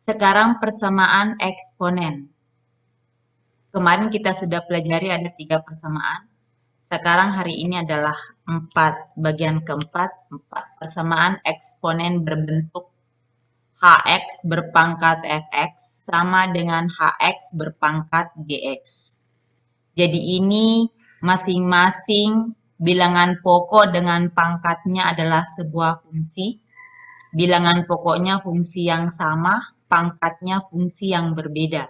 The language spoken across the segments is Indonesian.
Sekarang persamaan eksponen. Kemarin kita sudah pelajari ada 3 persamaan. Sekarang hari ini adalah 4. Bagian keempat, 4 persamaan eksponen berbentuk Hx berpangkat Fx sama dengan Hx berpangkat Gx. Jadi ini masing-masing bilangan pokok dengan pangkatnya adalah sebuah fungsi. Bilangan pokoknya fungsi yang sama, pangkatnya fungsi yang berbeda.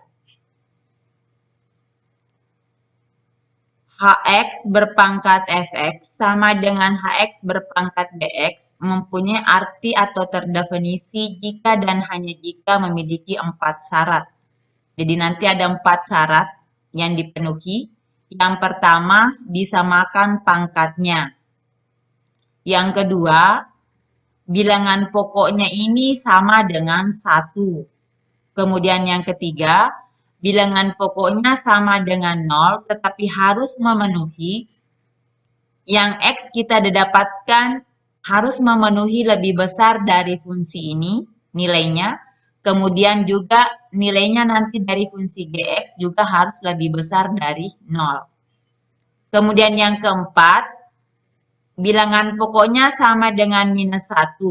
Hx berpangkat Fx sama dengan Hx berpangkat Gx mempunyai arti atau terdefinisi jika dan hanya jika memiliki 4 syarat. Jadi nanti ada 4 syarat yang dipenuhi. Yang pertama, disamakan pangkatnya. Yang kedua, bilangan pokoknya ini sama dengan 1. Kemudian yang ketiga, bilangan pokoknya sama dengan 0, tetapi harus memenuhi yang X kita dapatkan harus memenuhi lebih besar dari fungsi ini, nilainya. Kemudian juga nilainya nanti dari fungsi Gx juga harus lebih besar dari 0. Kemudian yang keempat, bilangan pokoknya sama dengan minus 1.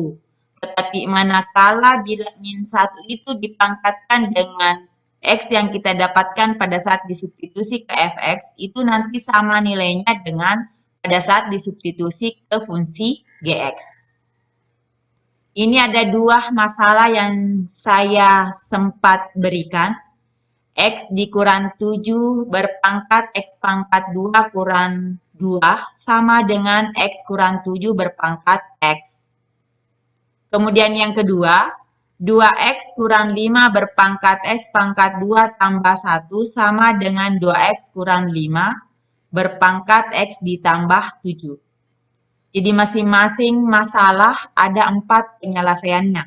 Tetapi manakala bila minus 1 itu dipangkatkan dengan X yang kita dapatkan pada saat disubstitusi ke Fx, itu nanti sama nilainya dengan pada saat disubstitusi ke fungsi Gx. Ini ada 2 masalah yang saya sempat berikan. X dikurang 7 berpangkat X pangkat 2 kurang 2 sama dengan X kurang 7 berpangkat X. Kemudian yang kedua, 2X kurang 5 berpangkat X pangkat 2 tambah 1 sama dengan 2X kurang 5 berpangkat X ditambah 7. Jadi masing-masing masalah ada 4 penyelesaiannya.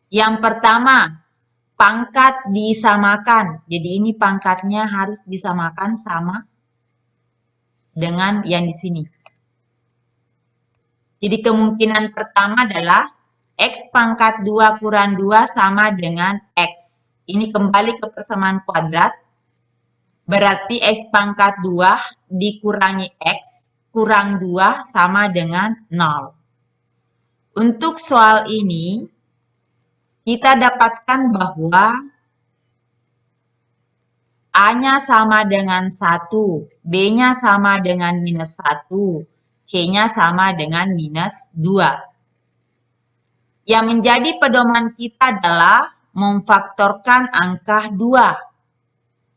Yang pertama, pangkat disamakan. Jadi ini pangkatnya harus disamakan sama dengan yang di sini. Jadi kemungkinan pertama adalah X pangkat 2 kurang 2 sama dengan X. Ini kembali ke persamaan kuadrat. Berarti X pangkat 2 dikurangi X kurang 2 sama dengan 0. Untuk soal ini, kita dapatkan bahwa A-nya sama dengan 1, B-nya sama dengan minus 1, C-nya sama dengan minus 2. Yang menjadi pedoman kita adalah memfaktorkan angka 2.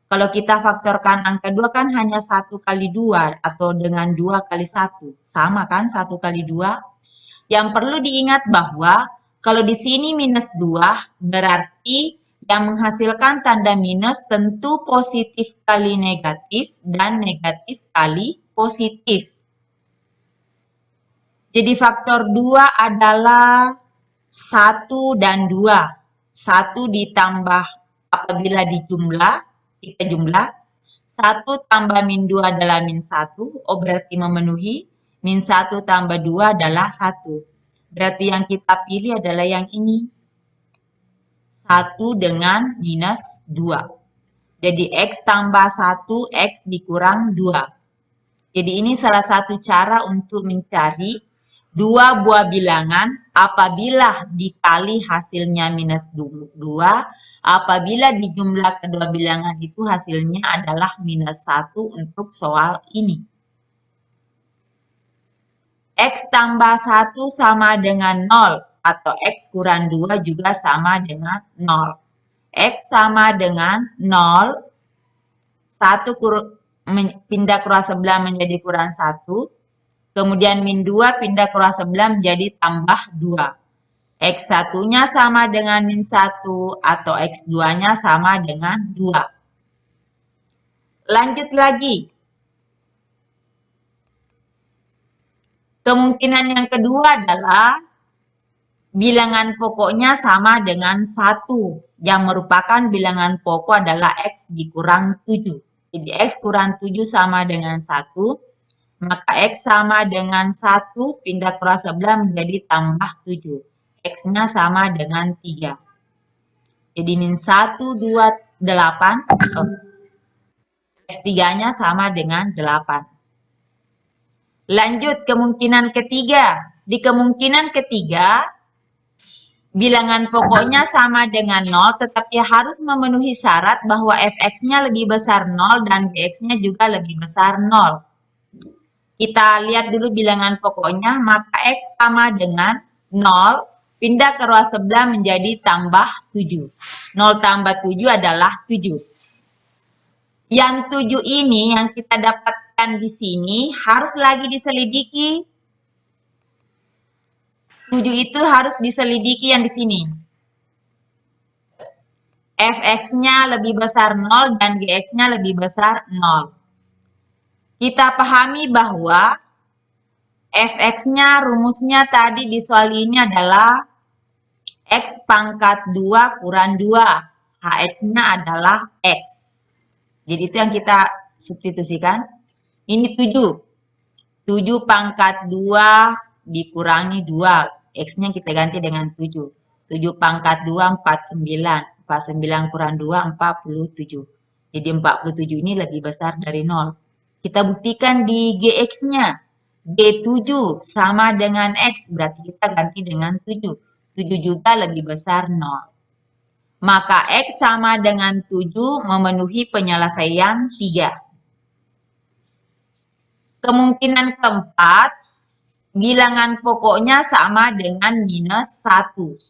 Kalau kita faktorkan angka 2 kan hanya 1 kali 2 atau dengan 2 kali 1. Sama kan 1 kali 2. Yang perlu diingat bahwa kalau di sini minus 2 berarti yang menghasilkan tanda minus tentu positif kali negatif dan negatif kali positif. Jadi faktor 2 adalah 1 dan 2. 1 ditambah apabila dijumlah. Kita jumlah, 1 tambah min 2 adalah min 1, berarti memenuhi, min 1 tambah 2 adalah 1. Berarti yang kita pilih adalah yang ini, 1 dengan minus 2. Jadi X tambah 1, X dikurang 2. Jadi ini salah satu cara untuk mencari 2 buah bilangan apabila dikali hasilnya minus 2, apabila dijumlah kedua bilangan itu hasilnya adalah minus 1 untuk soal ini. X tambah 1 sama dengan 0 atau X kurang 2 juga sama dengan 0. X sama dengan 0, 1 pindah ke ruang sebelah menjadi kurang 1. Kemudian min 2 pindah ke ruang sebelah menjadi tambah 2. X1-nya sama dengan min 1 atau X2-nya sama dengan 2. Lanjut lagi. Kemungkinan yang kedua adalah bilangan pokoknya sama dengan 1. Yang merupakan bilangan pokok adalah X dikurang 7. Jadi X kurang 7 sama dengan 1. Maka X sama dengan 1, pindah ke ruang sebelah menjadi tambah 7. X-nya sama dengan 3. Jadi min 128, X3-nya sama dengan 8. Lanjut kemungkinan ketiga. Di kemungkinan ketiga, bilangan pokoknya sama dengan 0, tetapi harus memenuhi syarat bahwa fx-nya lebih besar 0 dan gx-nya juga lebih besar 0. Kita lihat dulu bilangan pokoknya, maka x sama dengan 0, pindah ke ruas sebelah menjadi tambah 7. 0 tambah 7 adalah 7. Yang 7 ini yang kita dapatkan di sini harus lagi diselidiki. 7 itu harus diselidiki yang di sini. Fx-nya lebih besar 0 dan Gx-nya lebih besar 0. Kita pahami bahwa Fx-nya rumusnya tadi di soal ini adalah X pangkat 2 kurang 2. Hx-nya adalah X. Jadi itu yang kita substitusikan. Ini 7. 7 pangkat 2 dikurangi 2. X-nya kita ganti dengan 7. 7 pangkat 2, 49. 49 kurang 2, 47. Jadi 47 ini lebih besar dari 0. Kita buktikan di Gx-nya. G7 sama dengan X, berarti kita ganti dengan 7. 7 juga lebih besar 0. Maka X sama dengan 7 memenuhi penyelesaian 3. Kemungkinan keempat, bilangan pokoknya sama dengan minus 1.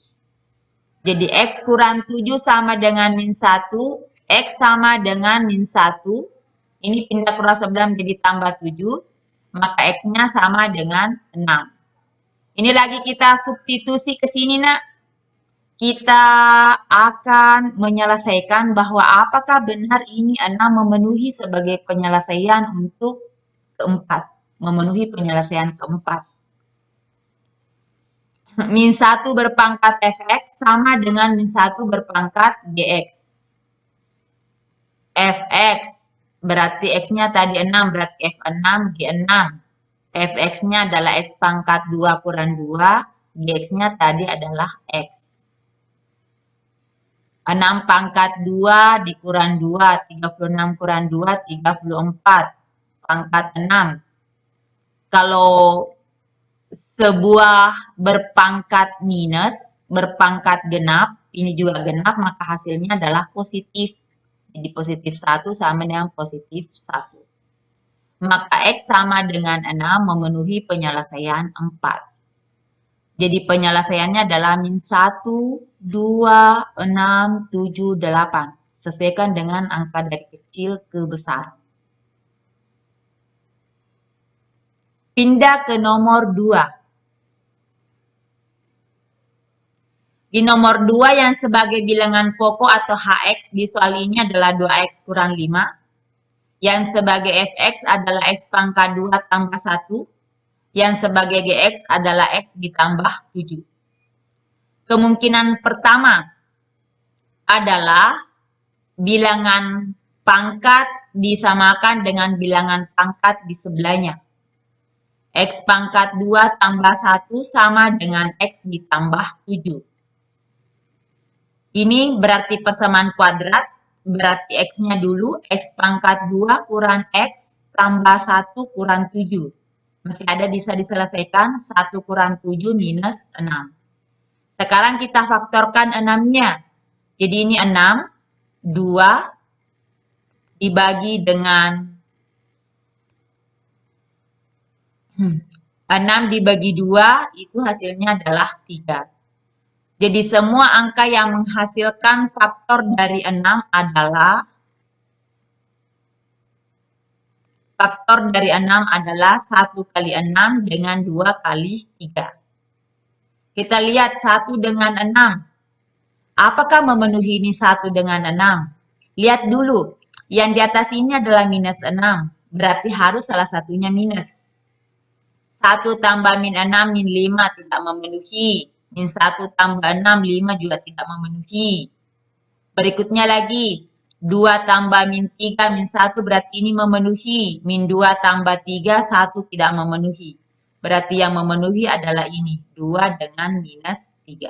Jadi X kurang 7 sama dengan min 1, X sama dengan min 1. Ini pindah ke ruas sebelah menjadi tambah 7, maka X-nya sama dengan 6. Ini lagi kita substitusi ke sini, nak. Kita akan menyelesaikan bahwa apakah benar ini 6 memenuhi sebagai penyelesaian untuk keempat. Memenuhi penyelesaian keempat. Min 1 berpangkat fx sama dengan min 1 berpangkat gx. Fx berarti x-nya tadi 6, berarti f6, g6. Fx-nya adalah x pangkat 2 kurang 2, gx-nya tadi adalah x. 6 pangkat 2 dikurang 2, 36 kurang 2, 34. Pangkat 6. Kalau sebuah berpangkat minus, berpangkat genap, ini juga genap, maka hasilnya adalah positif. Jadi positif 1 sama dengan positif 1. Maka X sama dengan 6 memenuhi penyelesaian 4. Jadi penyelesaiannya adalah min 1, 2, 6, 7, 8. Sesuaikan dengan angka dari kecil ke besar. Pindah ke nomor 2. Di nomor 2 yang sebagai bilangan pokok atau Hx di soal ini adalah 2x kurang 5. Yang sebagai fx adalah x pangkat 2 tambah 1. Yang sebagai gx adalah x ditambah 7. Kemungkinan pertama adalah bilangan pangkat disamakan dengan bilangan pangkat di sebelahnya. X pangkat 2 tambah 1 sama dengan X ditambah 7. Ini berarti persamaan kuadrat, berarti X-nya dulu, X pangkat 2 kurang X tambah 1 kurang 7. Masih ada bisa diselesaikan, 1 kurang 7 minus 6. Sekarang kita faktorkan 6-nya. Jadi ini 6, 2 dibagi dengan 6 dibagi 2, itu hasilnya adalah 3. Jadi semua angka yang menghasilkan faktor dari 6 adalah faktor dari 6 adalah 1 kali 6 dengan 2 kali 3. Kita lihat 1 dengan 6. Apakah memenuhi ini 1 dengan 6? Lihat dulu. Yang di atas ini adalah minus 6. Berarti harus salah satunya minus. 1 tambah min 6, min 5 tidak memenuhi. Min 1 tambah 6, 5 juga tidak memenuhi. Berikutnya lagi. 2 tambah min 3, min 1 berarti ini memenuhi. Min 2 tambah 3, 1 tidak memenuhi. Berarti yang memenuhi adalah ini. 2 dengan minus 3.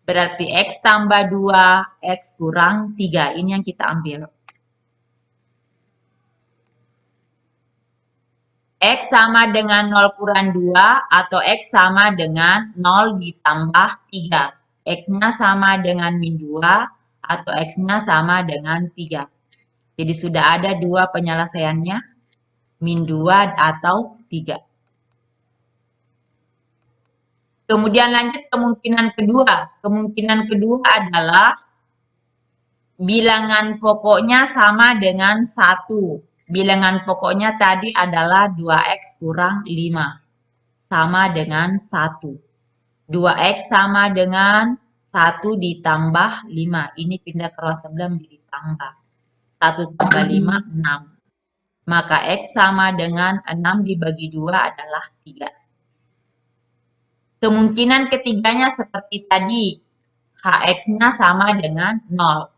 Berarti X tambah 2, X kurang 3. Ini yang kita ambil. X sama dengan 0 kurang 2 atau X sama dengan 0 ditambah 3. X-nya sama dengan min 2 atau X-nya sama dengan 3. Jadi sudah ada dua penyelesaiannya, min 2 atau 3. Kemudian lanjut kemungkinan kedua. Kemungkinan kedua adalah bilangan pokoknya sama dengan 1. Bilangan pokoknya tadi adalah 2X kurang 5. Sama dengan 1. 2X sama dengan 1 ditambah 5. Ini pindah ke row sebelah menjadi tambah. 1 tambah 5, 6. Maka X sama dengan 6 dibagi 2 adalah 3. Kemungkinan ketiganya seperti tadi. HX-nya sama dengan 0.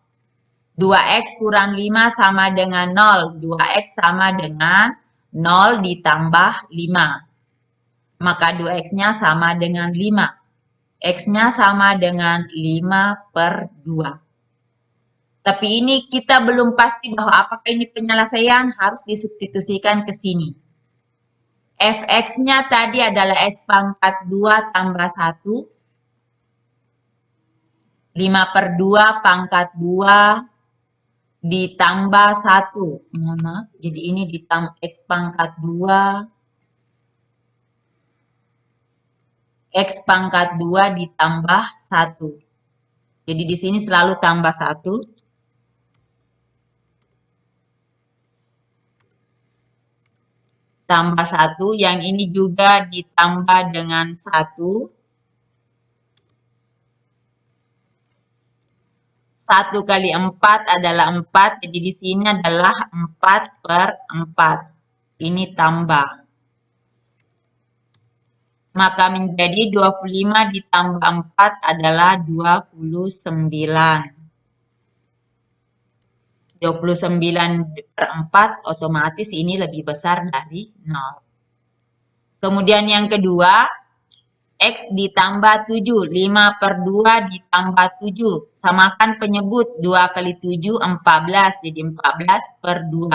2X kurang 5 sama dengan 0. 2X sama dengan 0 ditambah 5. Maka 2X-nya sama dengan 5. X-nya sama dengan 5 per 2. Tapi ini kita belum pasti bahwa apakah ini penyelesaian, harus disubstitusikan ke sini. Fx-nya tadi adalah S pangkat 2 tambah 1. 5 per 2 pangkat 2 ditambah 1. Mohon maaf, jadi ini ditambah X pangkat 2. X pangkat 2 ditambah 1. Jadi di sini selalu tambah 1. Tambah 1, yang ini juga ditambah dengan 1. 1 kali 4 adalah 4, jadi di sini adalah 4 per 4. Ini tambah. Maka menjadi 25 ditambah 4 adalah 29. 29 per 4 otomatis ini lebih besar dari 0. Kemudian yang kedua, X ditambah 7. 5 per 2 ditambah 7. Samakan penyebut. 2 kali 7, 14. Jadi 14 per 2.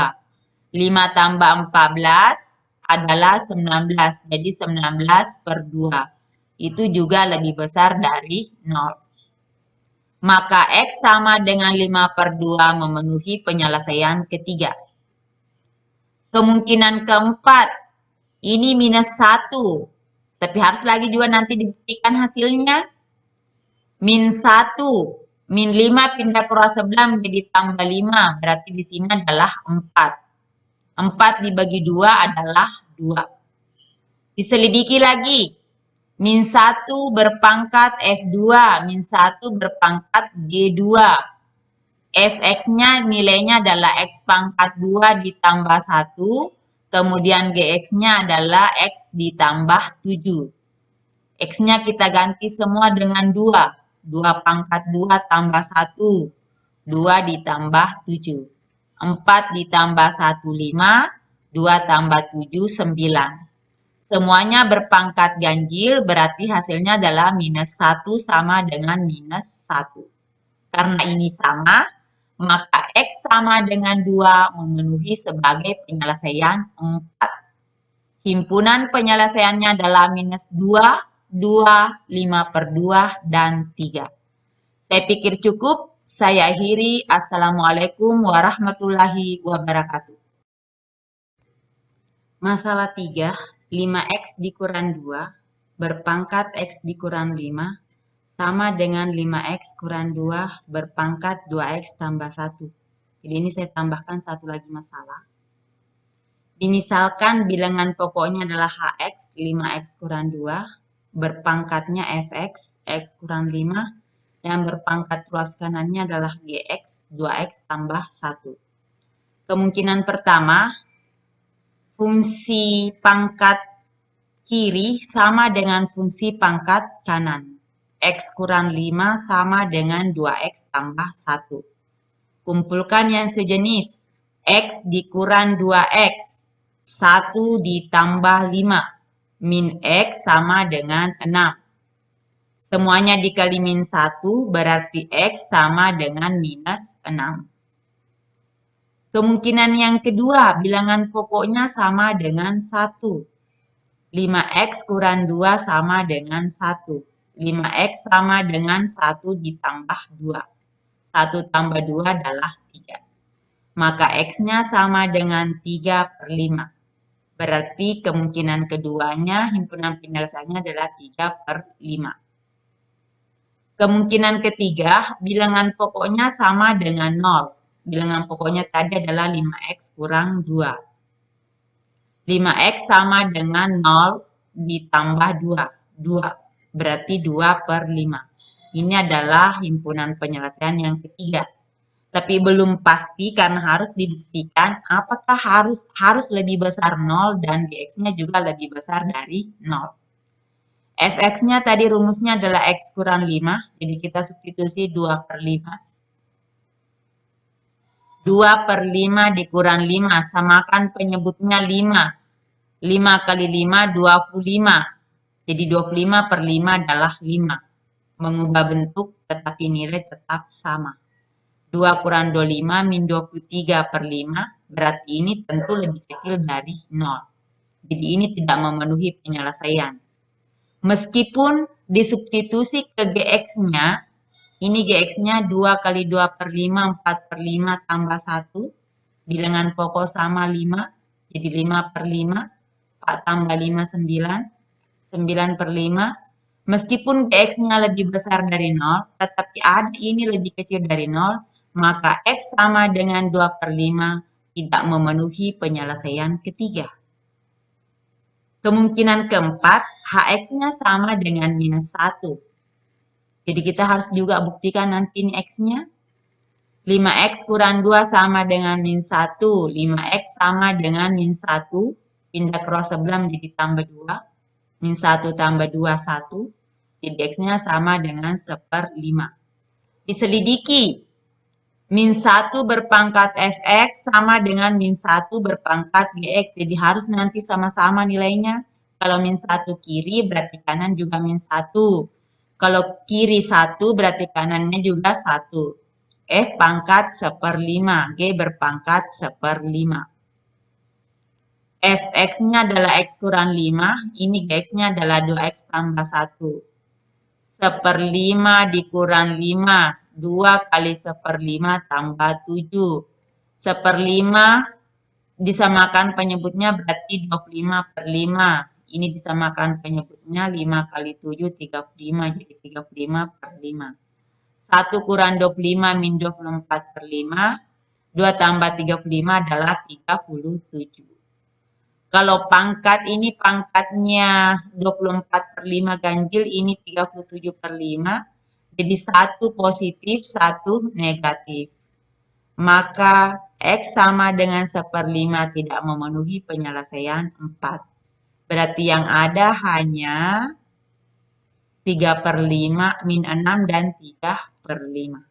5 tambah 14 adalah 19. Jadi 19 per 2. Itu juga lebih besar dari 0. Maka X sama dengan 5 per 2 memenuhi penyelesaian ketiga. Kemungkinan keempat, ini minus 1. Tapi harus lagi juga nanti dibuktikan hasilnya. Min 1. Min 5 pindah ke row sebelah menjadi tambah 5. Berarti di sini adalah 4. 4 dibagi 2 adalah 2. Diselidiki lagi. Min 1 berpangkat F2. Min 1 berpangkat G2. Fx-nya nilainya adalah X pangkat 2 ditambah 1. Kemudian Gx-nya adalah X ditambah 7. X-nya kita ganti semua dengan 2. 2 pangkat 2 tambah 1. 2 ditambah 7. 4 ditambah 1, 5. 2 tambah 7, 9. Semuanya berpangkat ganjil, berarti hasilnya adalah minus 1 sama dengan minus 1. Karena ini sama, maka X sama dengan 2 memenuhi sebagai penyelesaian 4. Himpunan penyelesaiannya adalah minus 2, 2, 5 per 2, dan 3. Saya pikir cukup. Saya akhiri. Assalamualaikum warahmatullahi wabarakatuh. Masalah 3. 5X dikurang 2 berpangkat X dikurang 5 sama dengan 5X kurang 2 berpangkat 2X tambah 1. Jadi ini saya tambahkan satu lagi masalah. Dimisalkan bilangan pokoknya adalah HX, 5X kurang 2, berpangkatnya Fx, X kurang 5, dan berpangkat ruas kanannya adalah Gx, 2X tambah 1. Kemungkinan pertama, fungsi pangkat kiri sama dengan fungsi pangkat kanan. X kurang 5 sama dengan 2X tambah 1. Kumpulkan yang sejenis. X dikurang 2X. 1 ditambah 5. Min X sama dengan 6. Semuanya dikali min 1 berarti X sama dengan minus 6. Kemungkinan yang kedua, bilangan pokoknya sama dengan 1. 5X kurang 2 sama dengan 1. 5X sama dengan 1 ditambah 2. 1 tambah 2 adalah 3. Maka X-nya sama dengan 3/5. Berarti kemungkinan keduanya himpunan penyelesaiannya adalah 3/5. Kemungkinan ketiga, bilangan pokoknya sama dengan 0. Bilangan pokoknya tadi adalah 5X kurang 2. 5X sama dengan 0 ditambah 2. 2 berarti 2/5. Ini adalah himpunan penyelesaian yang ketiga. Tapi belum pasti karena harus dibuktikan apakah harus lebih besar 0 dan Gx-nya juga lebih besar dari 0. Fx-nya tadi rumusnya adalah X kurang 5, jadi kita substitusi 2/5. 2/5 dikurang 5, samakan penyebutnya 5. 5 kali 5, 25. Jadi 25/5 adalah 5. Mengubah bentuk tetapi nilai tetap sama. 2 kurang 25 min 23/5, berarti ini tentu lebih kecil dari 0. Jadi ini tidak memenuhi penyelesaian. Meskipun disubstitusi ke Gx-nya, ini Gx-nya 2 kali 2/5, 4/5 tambah 1. Bilangan pokok sama 5, jadi 5/5. 4 tambah 5, 9. 9/5. Meskipun Gx-nya lebih besar dari 0, tetapi ada ini lebih kecil dari 0, maka X sama dengan 2/5 tidak memenuhi penyelesaian ketiga. Kemungkinan keempat, Hx-nya sama dengan minus 1. Jadi kita harus juga buktikan nanti ini X-nya. 5X kurang 2 sama dengan min 1. 5X sama dengan min 1. Pindah cross sebelah menjadi tambah 2. Min 1 tambah 2, 1. Jadi X-nya sama dengan 1/5. Diselidiki. Min 1 berpangkat Fx sama dengan min 1 berpangkat Gx. Jadi harus nanti sama-sama nilainya. Kalau min 1 kiri berarti kanan juga min 1. Kalau kiri 1 berarti kanannya juga 1. F pangkat 1/5. G berpangkat 1/5. Fx-nya adalah X kurang 5. Ini Gx-nya adalah 2X tambah 1. 1/5 dikurang 5. 2 kali 1/5 tambah 7. 1/5 disamakan penyebutnya berarti 25/5. Ini disamakan penyebutnya 5 kali 7, 35. Jadi 35/5. 1 kurang 25 min 24/5. 2 tambah 35 adalah 37. Kalau pangkat ini pangkatnya 24/5 ganjil, ini 37/5. Jadi 1 positif, 1 negatif. Maka X sama dengan 1/5 tidak memenuhi penyelesaian 4. Berarti yang ada hanya 3/5, min 6, dan 3/5.